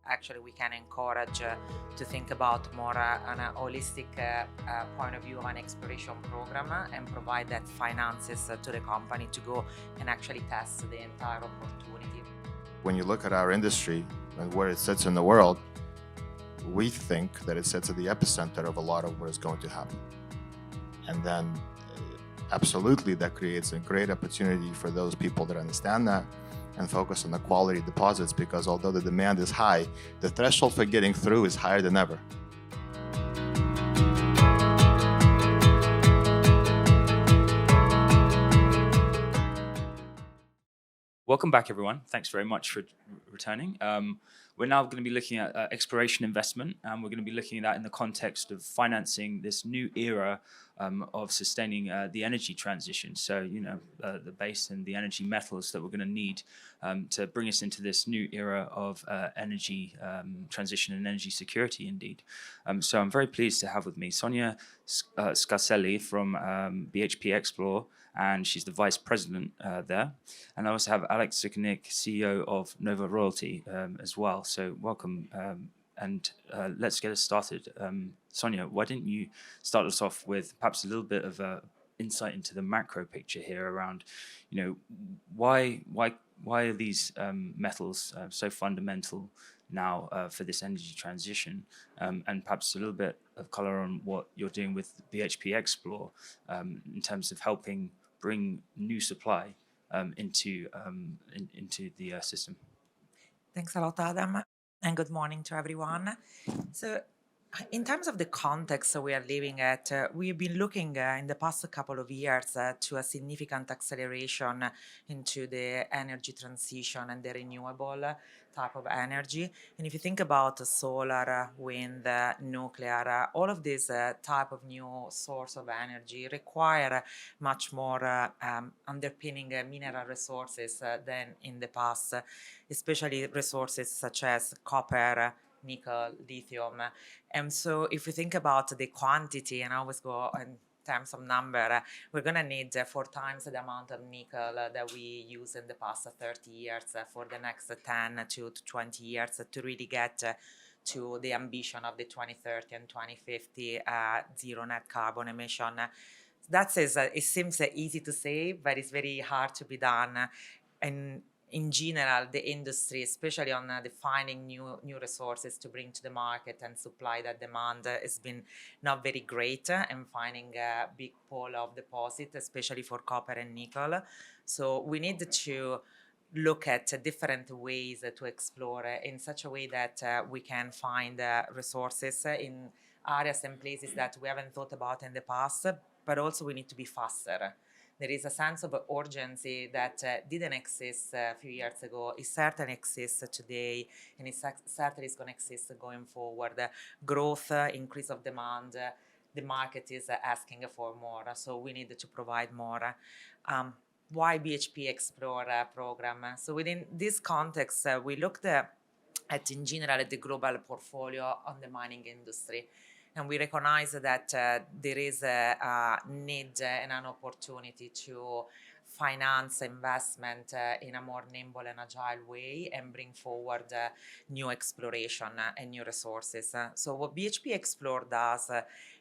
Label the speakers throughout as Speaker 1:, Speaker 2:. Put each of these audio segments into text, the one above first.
Speaker 1: actually we can encourage to think about more an holistic point of view of an exploration program and provide that finances to the company to go and actually test the entire opportunity.
Speaker 2: When you look at our industry and where it sits in the world, we think that it sits at the epicenter of a lot of what is going to happen. And then absolutely that creates a great opportunity for those people that understand that and focus on the quality deposits, because although the demand is high, the threshold for getting through is higher than ever.
Speaker 3: Welcome back, everyone. Thanks very much for returning. We're now going to be looking at exploration investment, and we're going to be looking at that in the context of financing this new era of sustaining the energy transition. So, the base and the energy metals that we're going to need to bring us into this new era of energy transition and energy security, indeed. So I'm very pleased to have with me Sonia Scarselli from BHP Explore, and she's the vice president there. And I also have Alex Zukanik, CEO of Nova Royalty as well. So welcome, and let's get us started. Sonia, why didn't you start us off with perhaps a little bit of insight into the macro picture here around, why are these metals so fundamental now for this energy transition, and perhaps a little bit of color on what you're doing with BHP Explore in terms of helping bring new supply into the system.
Speaker 1: Thanks a lot, Adam, and good morning to everyone. So, in terms of the context we are living at, we've been looking in the past couple of years to a significant acceleration into the energy transition and the renewable type of energy. And if you think about solar, wind, nuclear, all of these type of new source of energy require much more underpinning mineral resources than in the past, especially resources such as copper, nickel, lithium. And so if we think about the quantity, and I always go in terms of number, we're going to need 4 times the amount of nickel that we use in the past 30 years for the next 10 to 20 years to really get to the ambition of the 2030 and 2050 zero net carbon emission. That says it seems easy to say, but it's very hard to be done. And in general, the industry, especially on defining new resources to bring to the market and supply that demand, has been not very great in finding a big pool of deposit, especially for copper and nickel. So we need to look at different ways to explore in such a way that we can find resources in areas and places that we haven't thought about in the past, but also we need to be faster. There is a sense of urgency that didn't exist a few years ago. It certainly exists today, and it certainly is going to exist going forward. Growth, increase of demand, the market is asking for more, so we need to provide more. Why BHP Explore program? So within this context, we looked at, in general, at the global portfolio on the mining industry. And we recognize that there is a need and an opportunity to finance investment in a more nimble and agile way and bring forward new exploration and new resources. So what BHP Explore does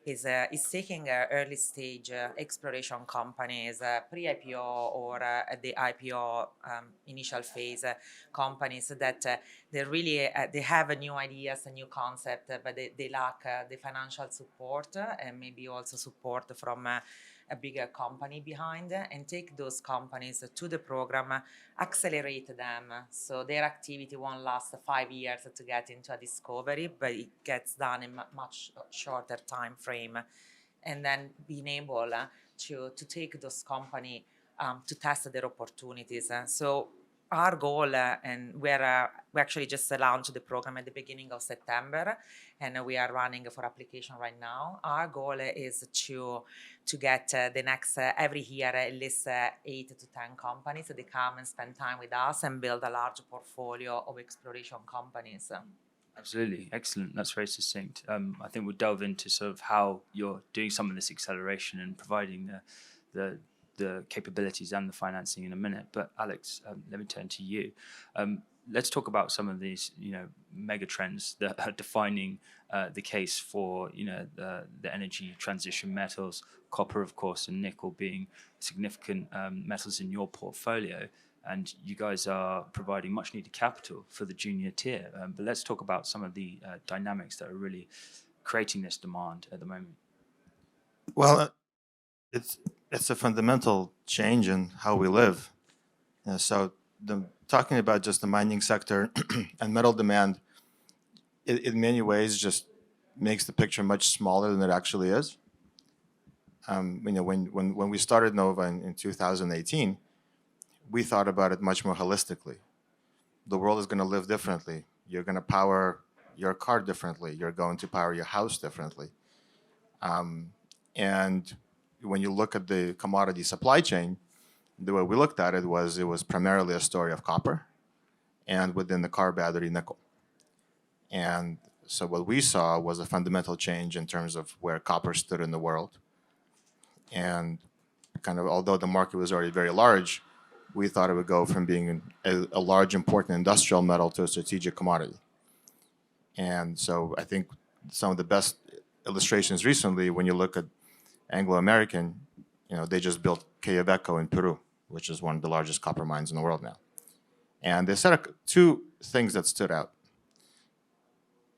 Speaker 1: is taking early stage exploration companies, pre-IPO or at the IPO initial phase companies that they really they have new ideas, a new concept, but they lack the financial support and maybe also support from a bigger company behind, and take those companies to the program, accelerate them so their activity won't last 5 years to get into a discovery, but it gets done in much shorter time frame, and then being able to take those companies to test their opportunities. So our goal, and we actually just launched the program at the beginning of September, and we are running for application right now. Our goal is to get the next every year at least 8 to 10 companies that come and spend time with us and build a large portfolio of exploration companies.
Speaker 3: Absolutely. Excellent. That's very succinct. I think we'll delve into sort of how you're doing some of this acceleration and providing the capabilities and the financing in a minute. But Alex, let me turn to you. let's talk about some of these, mega trends that are defining the case for, the energy transition metals, copper, of course, and nickel being significant metals in your portfolio. And you guys are providing much needed capital for the junior tier. But let's talk about some of the dynamics that are really creating this demand at the moment.
Speaker 2: Well, it's it's a fundamental change in how we live. So talking about just the mining sector and metal demand, in many ways, just makes the picture much smaller than it actually is. When we started Nova in 2018, we thought about it much more holistically. The world is going to live differently. You're going to power your car differently. You're going to power your house differently. And when you look at the commodity supply chain, the way we looked at it was primarily a story of copper, and within the car battery, nickel. And so what we saw was a fundamental change in terms of where copper stood in the world. And kind of, although the market was already very large, we thought it would go from being a large, important industrial metal to a strategic commodity. And so I think some of the best illustrations recently, when you look at Anglo American, they just built Quellaveco in Peru, which is one of the largest copper mines in the world now. And they said two things that stood out.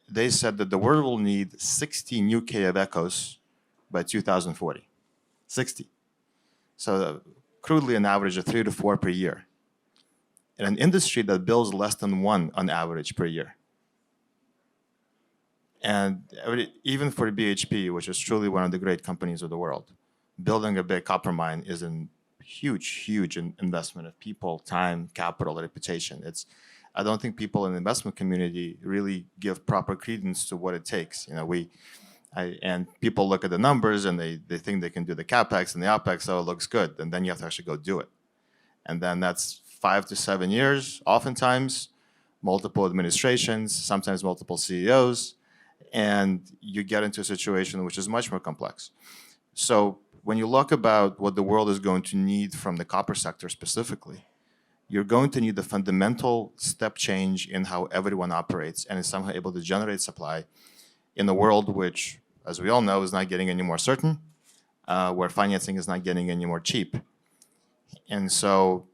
Speaker 2: They said that the world will need 60 new Quellavecos by 2040. 60. So crudely an average of 3 to 4 per year. In an industry that builds less than one on average per year. And even for BHP, which is truly one of the great companies of the world, building a big copper mine is a huge, huge investment of people, time, capital, reputation. I don't think people in the investment community really give proper credence to what it takes. And people look at the numbers and they think they can do the capex and the opex, so it looks good, and then you have to actually go do it. And then that's 5 to 7 years, oftentimes, multiple administrations, sometimes multiple CEOs, and you get into a situation which is much more complex. So when you look about what the world is going to need from the copper sector specifically, you're going to need a fundamental step change in how everyone operates and is somehow able to generate supply in a world which, as we all know, is not getting any more certain, where financing is not getting any more cheap. And so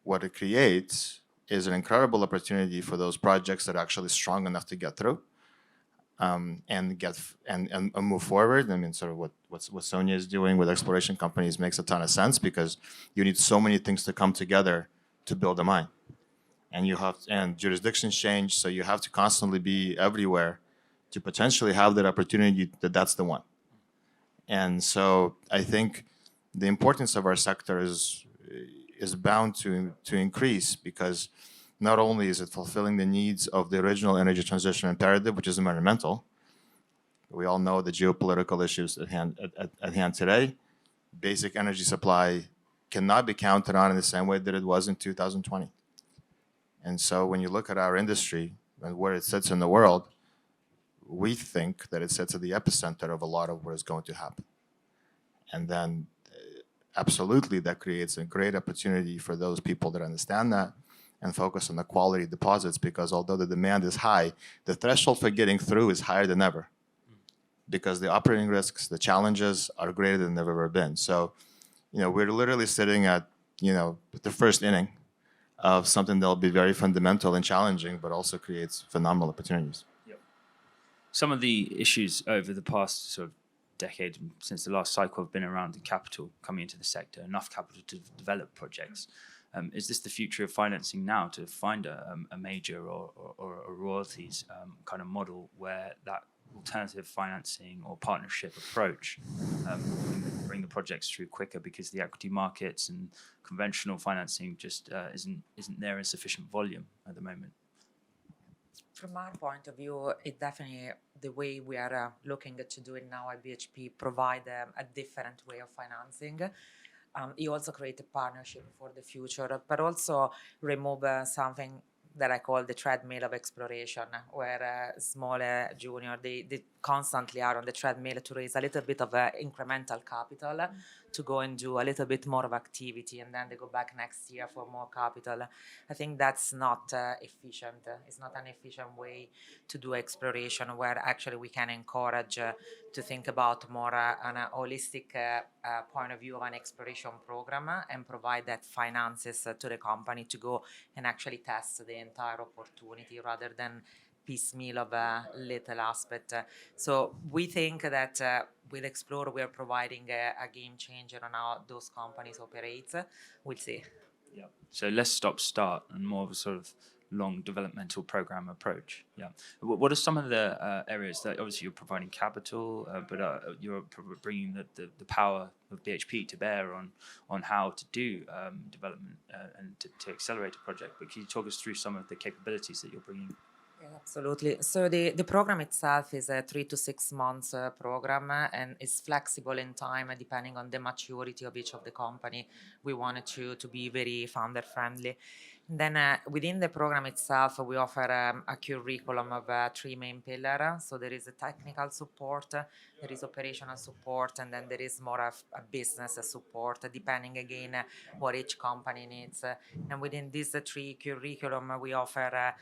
Speaker 2: what it creates is an incredible opportunity for those projects that are actually strong enough to get through and move forward. I mean, sort of what Sonia is doing with exploration companies makes a ton of sense, because you need so many things to come together to build a mine. And jurisdictions change, so you have to constantly be everywhere to potentially have that opportunity that's the one. And so I think the importance of our sector is bound to increase, because not only is it fulfilling the needs of the original energy transition imperative, which is environmental. We all know the geopolitical issues at hand today. Basic energy supply cannot be counted on in the same way that it was in 2020. And so when you look at our industry and where it sits in the world, we think that it sits at the epicenter of a lot of what is going to happen. And then absolutely that creates a great opportunity for those people that understand that and focus on the quality deposits, because although the demand is high, the threshold for getting through is higher than ever, because the operating risks, the challenges are greater than they've ever been. So, we're literally sitting at, the first inning of something that'll be very fundamental and challenging, but also creates phenomenal opportunities.
Speaker 3: Yep. Some of the issues over the past sort of decade since the last cycle have been around the capital coming into the sector, enough capital to develop projects. Is this the future of financing now, to find a major or a royalties kind of model where that alternative financing or partnership approach can bring the projects through quicker, because the equity markets and conventional financing just isn't there in sufficient volume at the moment?
Speaker 1: From our point of view, it definitely, the way we are looking to do it now at BHP, provide a different way of financing. You also create a partnership for the future, but also remove something that I call the treadmill of exploration, where smaller junior, they constantly are on the treadmill to raise a little bit of incremental capital to go and do a little bit more of activity, and then they go back next year for more capital. I think that's not efficient. It's not an efficient way to do exploration, where actually we can encourage to think about more on a holistic point of view of an exploration program, and provide that finances to the company to go and actually test the entire opportunity rather than piecemeal of a little aspect. So we think that with Explore we are providing a game changer on how those companies operate. We'll see.
Speaker 3: Yeah. So less stop start and more of a sort of long developmental program approach. Yeah. What are some of the areas that obviously you're providing capital, but you're bringing the power of BHP to bear on how to do development and to accelerate a project? But can you talk us through some of the capabilities that you're bringing?
Speaker 1: Yeah, absolutely. So the program itself is a 3 to 6 months program, and is flexible in time depending on the maturity of each of the company. We wanted to be very founder friendly. Then within the program itself, we offer a curriculum of 3 main pillars. So there is a technical support, there is operational support, and then there is more of a business support, depending again what each company needs. And within these three curriculum, we offer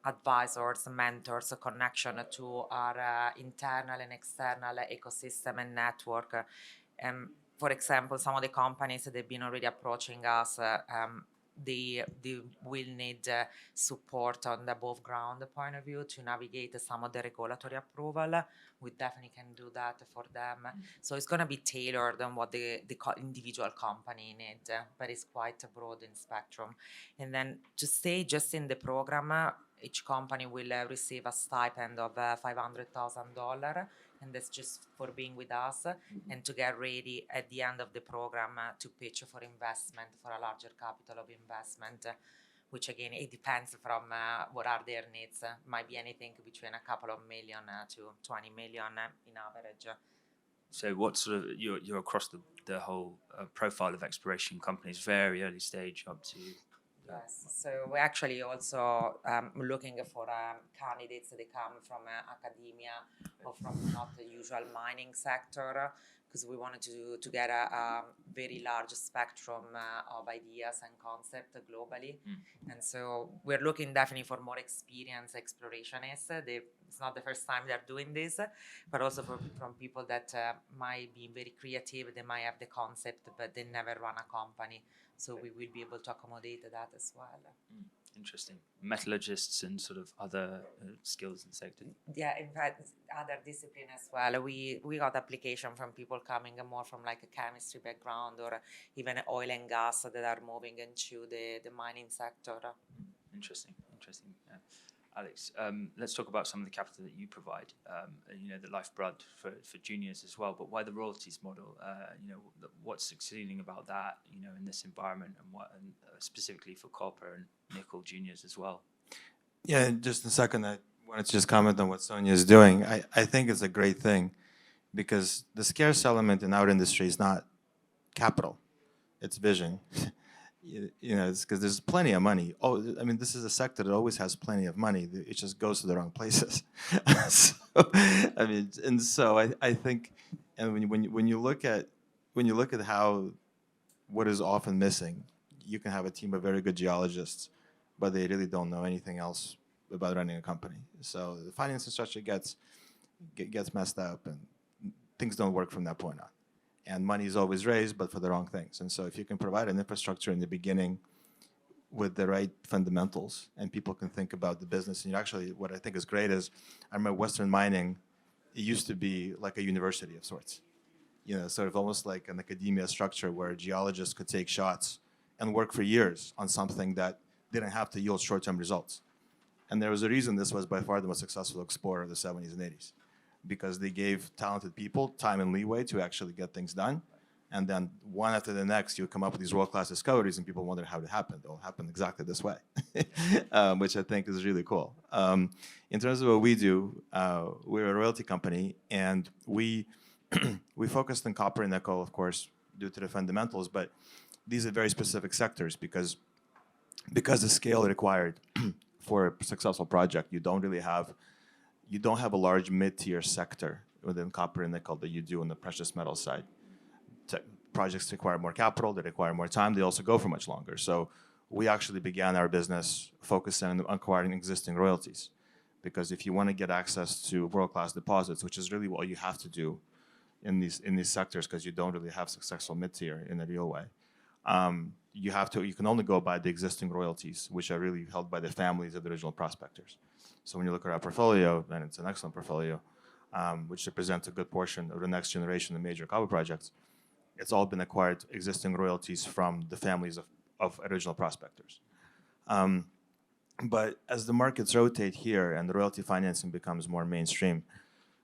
Speaker 1: advisors, mentors, a connection to our internal and external ecosystem and network. For example, some of the companies that have been already approaching us, they will need support on the above ground point of view to navigate some of the regulatory approval. We definitely can do that for them. So it's going to be tailored on what the individual company needs, but it's quite broad in spectrum. And then to stay just in the program, each company will receive a stipend of $500,000, and that's just for being with us and to get ready at the end of the program to pitch for investment, for a larger capital of investment, which again, it depends from what are their needs. Might be anything between a couple of million to 20 million in average.
Speaker 3: So what sort of, you're across the whole profile of exploration companies, very early stage up to...
Speaker 1: Yes, so we're actually also looking for candidates that come from academia or from not the usual mining sector, because we wanted to get a very large spectrum of ideas and concepts globally. And so we're looking definitely for more experienced explorationists. It's not the first time they're doing this, but also from people that might be very creative. They might have the concept, but they never run a company. So we will be able to accommodate that as well.
Speaker 3: Interesting. Metallurgists and sort of other skills and sectors.
Speaker 1: Yeah, in fact, other discipline as well. We got application from people coming more from like a chemistry background, or even oil and gas that are moving into the mining sector.
Speaker 3: Interesting. Yeah. Alex, let's talk about some of the capital that you provide. The lifeblood for juniors as well. But why the royalties model? What's succeeding about that? In this environment, and specifically for copper and nickel juniors as well.
Speaker 2: Yeah, in just a second, I wanted to just comment on what Sonia is doing. I think it's a great thing, because the scarce element in our industry is not capital, it's vision. It's because there's plenty of money. This is a sector that always has plenty of money. It just goes to the wrong places. I think, and when you look at how what is often missing, you can have a team of very good geologists, but they really don't know anything else about running a company. So the finance structure gets messed up, and things don't work from that point on. And money is always raised, but for the wrong things. And so if you can provide an infrastructure in the beginning with the right fundamentals, and people can think about the business. And actually, what I think is great is, I remember Western mining, it used to be like a university of sorts. Sort of almost like an academia structure where geologists could take shots and work for years on something that didn't have to yield short-term results. And there was a reason this was by far the most successful explorer of the 70s and 80s. Because they gave talented people time and leeway to actually get things done. And then one after the next, you come up with these world-class discoveries, and people wonder how it happened. It'll happen exactly this way, which I think is really cool. In terms of what we do, we're a royalty company, and we focused on copper and nickel, of course, due to the fundamentals, but these are very specific sectors because the scale required for a successful project, you don't have a large mid-tier sector within copper and nickel that you do on the precious metal side. projects require more capital, they require more time, they also go for much longer. So we actually began our business focusing on acquiring existing royalties. Because if you want to get access to world-class deposits, which is really what you have to do in these sectors, because you don't really have successful mid-tier in a real way, you can only go by the existing royalties, which are really held by the families of the original prospectors. So when you look at our portfolio, and it's an excellent portfolio, which represents a good portion of the next generation of major copper projects, it's all been acquired existing royalties from the families of original prospectors. But as the markets rotate here and the royalty financing becomes more mainstream,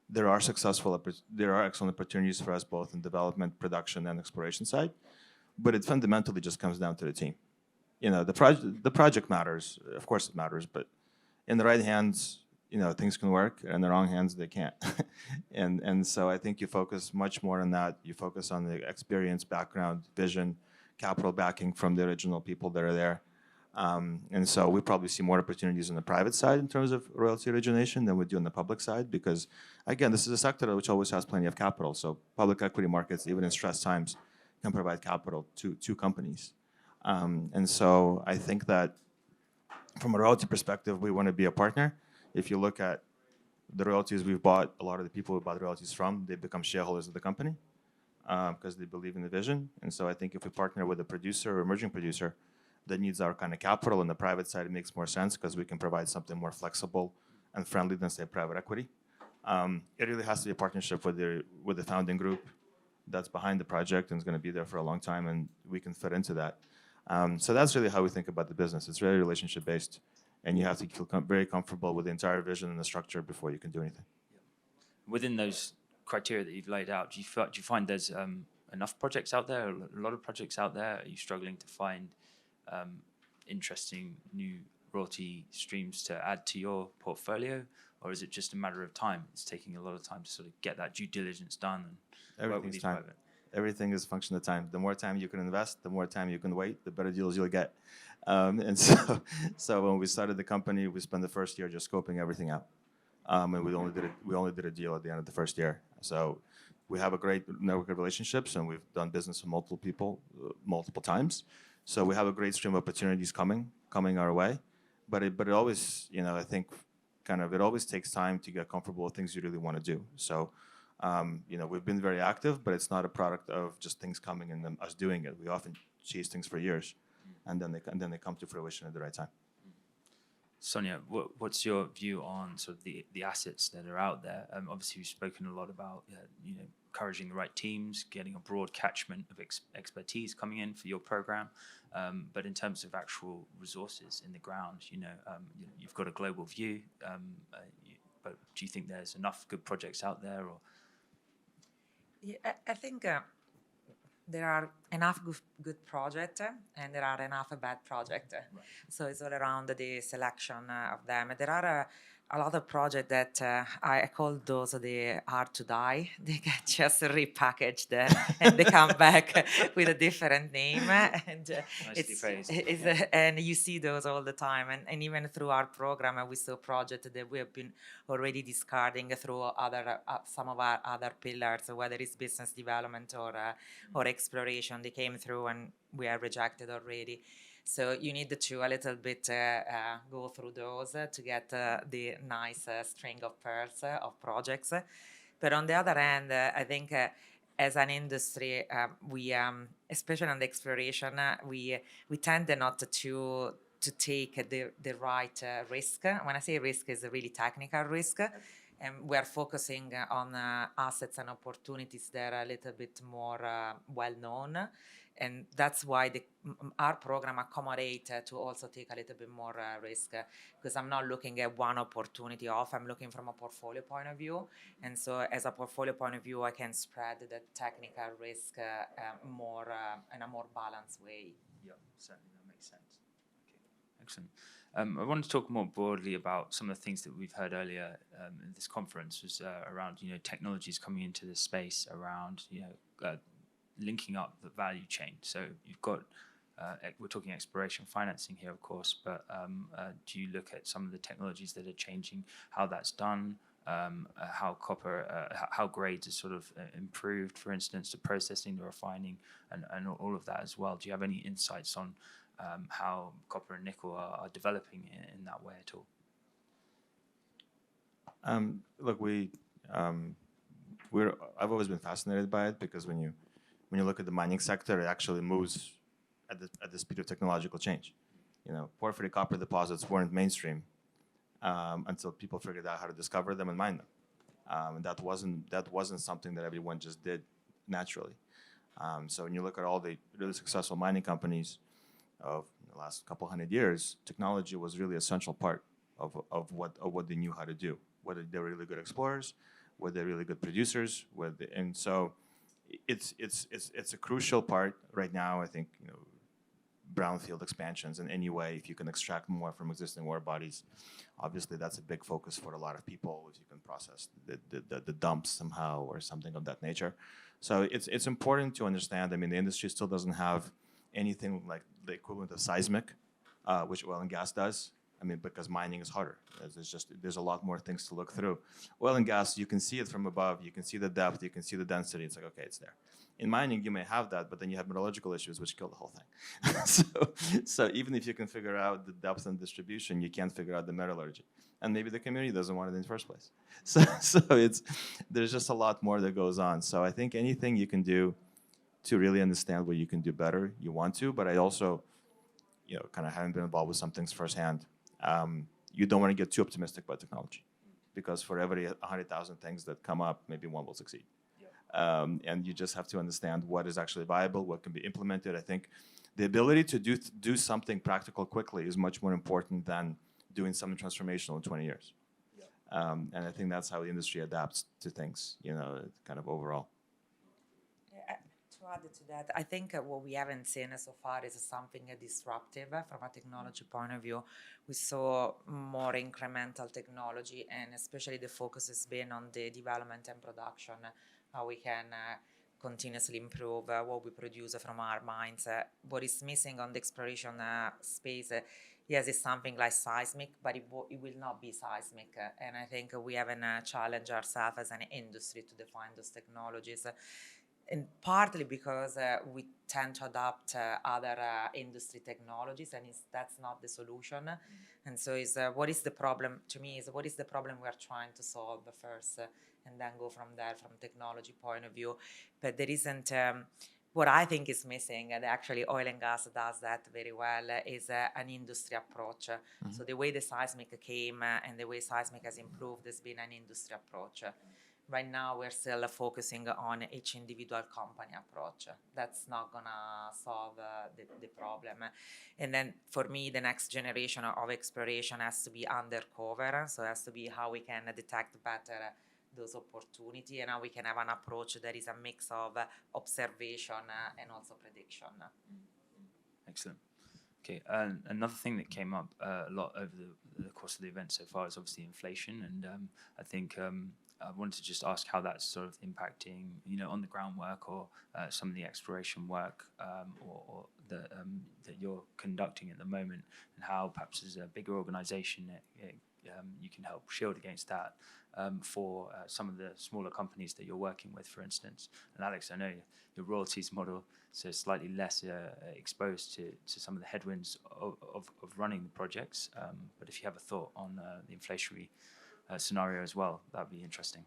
Speaker 2: there are excellent opportunities for us both in development, production, and exploration side. But it fundamentally just comes down to the team. The project matters, of course it matters, but in the right hands, things can work, and in the wrong hands, they can't. and so I think you focus much more on that. You focus on the experience, background, vision, capital backing from the original people that are there. And so we probably see more opportunities on the private side in terms of royalty origination than we do on the public side, because, again, this is a sector which always has plenty of capital. So public equity markets, even in stress times, can provide capital to companies. And so I think that from a royalty perspective, we want to be a partner. If you look at the royalties we've bought, a lot of the people we bought royalties from, they become shareholders of the company because they believe in the vision. And so I think if we partner with a producer or emerging producer that needs our kind of capital on the private side, it makes more sense because we can provide something more flexible and friendly than, say, private equity. It really has to be a partnership with the founding group that's behind the project and is going to be there for a long time, and we can fit into that. So that's really how we think about the business. It's very relationship-based, and you have to feel very comfortable with the entire vision and the structure before you can do anything.
Speaker 3: Within those criteria that you've laid out, do you find there's enough projects out there, a lot of projects out there? Are you struggling to find interesting new royalty streams to add to your portfolio, or is it just a matter of time? It's taking a lot of time to sort of get that due diligence done and work with these
Speaker 2: time.
Speaker 3: private.
Speaker 2: Everything is a function of time. The more time you can invest, the more time you can wait, the better deals you'll get. And so when we started the company, we spent the first year just scoping everything out, and we only did a deal at the end of the first year. So we have a great network of relationships, and we've done business with multiple people multiple times. So we have a great stream of opportunities coming our way, but it always, I think, it always takes time to get comfortable with things you really want to do. So, we've been very active, but it's not a product of just things coming and then us doing it. We often chase things for years, and then they come to fruition at the right time.
Speaker 3: Sonia, what's your view on sort of the assets that are out there? Obviously, we've spoken a lot about encouraging the right teams, getting a broad catchment of expertise coming in for your program. But in terms of actual resources in the ground, you've got a global view. But do you think there's enough good projects out there? Or
Speaker 1: Yeah, I think there are enough good projects and there are enough bad projects. Right. So it's all around the selection of them. There are a lot of projects that I call those the hard to die. They get just repackaged and they come back with a different name. And
Speaker 3: nicely phrased.
Speaker 1: And you see those all the time. And even through our program, we saw projects that we have been already discarding through some of our other pillars, whether it's business development or exploration. They came through and we are rejected already. So you need to a little bit go through those to get the nice string of pearls of projects. But on the other hand, I think as an industry, we, especially on the exploration, we tend not to take the right risk. When I say risk, it's a really technical risk. And we are focusing on assets and opportunities that are a little bit more well-known. And that's why our program accommodates to also take a little bit more risk, because I'm not looking at one opportunity off. I'm looking from a portfolio point of view. And so as a portfolio point of view, I can spread the technical risk more in a more balanced way.
Speaker 3: Yeah, certainly that makes sense. Okay, excellent. I want to talk more broadly about some of the things that we've heard earlier in this conference was around technologies coming into this space around linking up the value chain. So you've got we're talking exploration financing here, of course, but do you look at some of the technologies that are changing how that's done? how copper, how grades are sort of improved, for instance, the processing, the refining, and all of that as well. Do you have any insights on how copper and nickel are developing in that way at all?
Speaker 2: Look, I've always been fascinated by it because when you look at the mining sector, it actually moves at the speed of technological change. Porphyry copper deposits weren't mainstream until people figured out how to discover them and mine them. And that wasn't something that everyone just did naturally. So when you look at all the really successful mining companies of the last couple hundred years, technology was really an essential part of what they knew how to do. Whether they were really good explorers, whether they're really good producers, and so it's a crucial part right now. I think brownfield expansions in any way, if you can extract more from existing ore bodies, obviously that's a big focus for a lot of people. If you can process the dumps somehow or something of that nature, so it's important to understand. I mean, the industry still doesn't have anything like the equivalent of seismic, which oil and gas does. I mean, because mining is harder. There's a lot more things to look through. Oil and gas, you can see it from above. You can see the depth. You can see the density. It's like, okay, it's there. In mining, you may have that, but then you have metallurgical issues, which kill the whole thing. so even if you can figure out the depth and distribution, you can't figure out the metallurgy. And maybe the community doesn't want it in the first place. So there's just a lot more that goes on. So I think anything you can do to really understand what you can do better, you want to. But I also, kind of having been involved with some things firsthand, you don't want to get too optimistic about technology, because for every 100,000 things that come up, maybe one will succeed. And you just have to understand what is actually viable, what can be implemented. I think the ability to do something practical quickly is much more important than doing something transformational in 20 years. And I think that's how the industry adapts to things, kind of overall.
Speaker 1: To add to that, I think what we haven't seen so far is something disruptive from a technology point of view. We saw more incremental technology, and especially the focus has been on the development and production, how we can continuously improve what we produce from our mines. What is missing on the exploration space, yes, it's something like seismic, but it will not be seismic. And I think we haven't challenged ourselves as an industry to define those technologies. And partly because we tend to adopt other industry technologies, and that's not the solution. And so what is the problem, to me, is what is the problem we're trying to solve first, and then go from there from technology point of view. But there isn't, what I think is missing, and actually oil and gas does that very well, is an industry approach. So the way the seismic came and the way seismic has improved has been an industry approach. Right now, we're still focusing on each individual company approach. That's not gonna solve the problem. And then for me, the next generation of exploration has to be undercover. So it has to be how we can detect better those opportunities, and how we can have an approach that is a mix of observation and also prediction.
Speaker 3: Excellent. Okay, and another thing that came up a lot over the course of the event so far is obviously inflation, and I think I wanted to just ask how that's sort of impacting, on the groundwork or some of the exploration work or that you're conducting at the moment, and how perhaps as a bigger organization you can help shield against that for some of the smaller companies that you're working with, for instance. And Alex, I know your royalties model so slightly less exposed to some of the headwinds of running the projects, but if you have a thought on the inflationary scenario as well, that'd be interesting.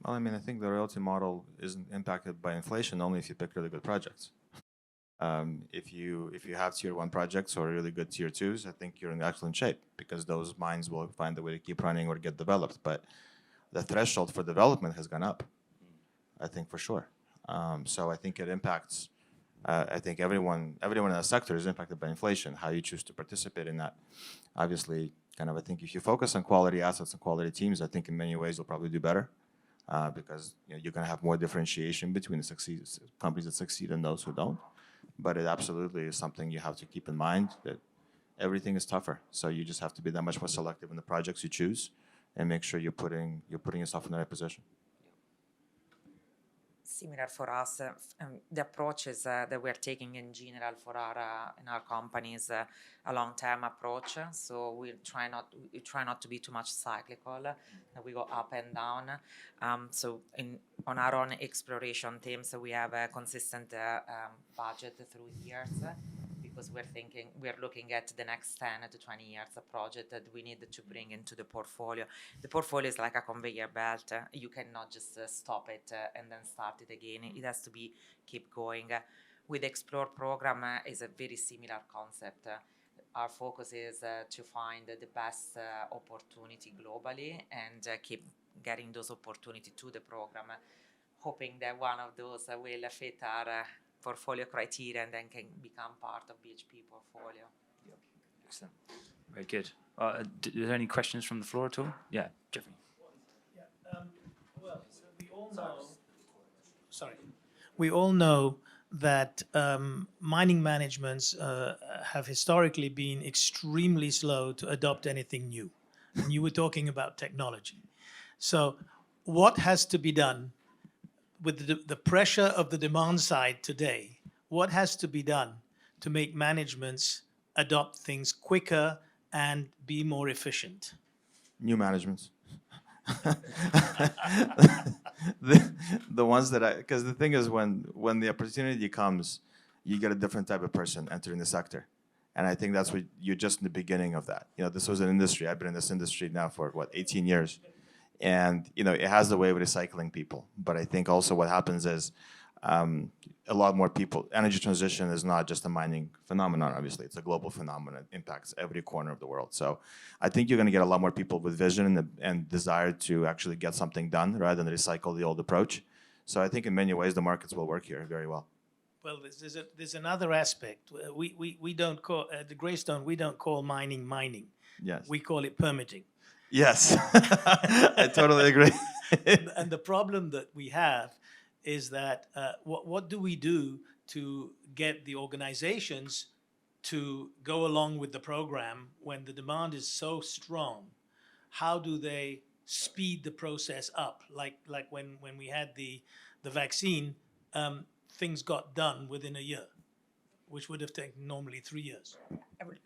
Speaker 2: Well, I mean, I think the royalty model isn't impacted by inflation only if you pick really good projects. If you have tier 1 projects or really good tier 2s, I think you're in excellent shape, because those mines will find a way to keep running or get developed. But the threshold for development has gone up, I think, for sure. So I think it impacts. I think everyone in the sector is impacted by inflation. How you choose to participate in that, obviously, kind of. I think if you focus on quality assets and quality teams, I think in many ways you'll probably do better, because you're going to have more differentiation between the companies that succeed and those who don't. But it absolutely is something you have to keep in mind, that everything is tougher. So you just have to be that much more selective in the projects you choose, and make sure you're putting yourself in the right position.
Speaker 1: Similar for us. The approaches that we're taking in general for our in our company is a long-term approach. So we try not to be too much cyclical. We go up and down. So on our own exploration teams, we have a consistent budget through years. Because we're looking at the next 10 to 20 years a project that we need to bring into the portfolio. The portfolio is like a conveyor belt. You cannot just stop it and then start it again. It has to be keep going. With the Explore program is a very similar concept. Our focus is to find the best opportunity globally and keep getting those opportunity to the program, hoping that one of those will fit our portfolio criteria and then can become part of BHP portfolio.
Speaker 3: Excellent. Very good. Are there any questions from the floor at all? Yeah, Jeffrey.
Speaker 4: Well, so we all know. Sorry. We all know that mining managements have historically been extremely slow to adopt anything new. And you were talking about technology. So, what has to be done with the pressure of the demand side today? What has to be done to make managements adopt things quicker and be more efficient?
Speaker 2: New managements. The ones that because the thing is, when the opportunity comes, you get a different type of person entering the sector. And I think that's what you're just in the beginning of that. This was an industry. I've been in this industry now for 18 years. And, it has the way of recycling people. But I think also what happens is a lot more people. Energy transition is not just a mining phenomenon, obviously. It's a global phenomenon. It impacts every corner of the world. So I think you're going to get a lot more people with vision and desire to actually get something done rather than recycle the old approach. So I think in many ways the markets will work here very well.
Speaker 4: Well, there's another aspect. We don't call, the Greystone, we don't call mining.
Speaker 2: Yes.
Speaker 4: We call it permitting.
Speaker 2: Yes, I totally agree.
Speaker 4: And the problem that we have is that what do we do to get the organizations to go along with the program when the demand is so strong? How do they speed the process up? Like when we had the vaccine, things got done within a year, which would have taken normally 3 years.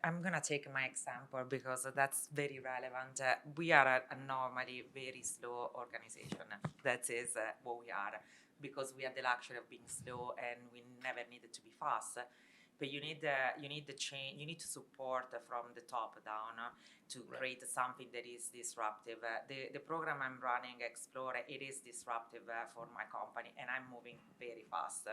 Speaker 1: I'm going to take my example because that's very relevant. We are a normally very slow organization. That is what we are, because we have the luxury of being slow and we never needed to be fast. But you need the change. You need to support from the top down to create something that is disruptive. The program I'm running, Explore, it is disruptive for my company, and I'm moving very fast.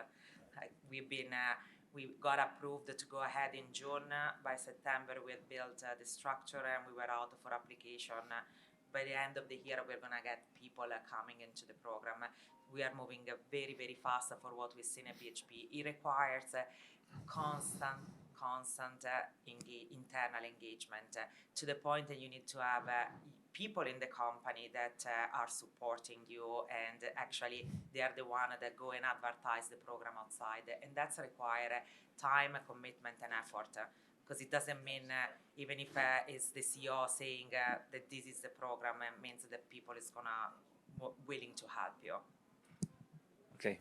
Speaker 1: We got approved to go ahead in June. By September, we had built the structure and we were out for application. By the end of the year, we're going to get people coming into the program. We are moving very, very fast for what we've seen at BHP. It requires constant internal engagement to the point that you need to have people in the company that are supporting you, and actually they are the one that go and advertise the program outside, and that's require time, commitment, and effort. Because it doesn't mean even if it's the CEO saying that this is the program, it means that people is willing to help you.
Speaker 3: Okay.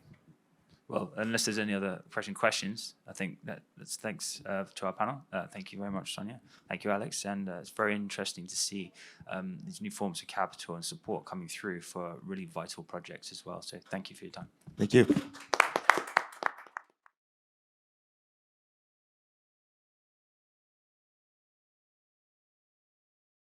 Speaker 3: Well, unless there's any other pressing questions, I think that's thanks to our panel. Thank you very much, Sonia. Thank you, Alex. And it's very interesting to see these new forms of capital and support coming through for really vital projects as well. So thank you for your time.
Speaker 2: Thank you.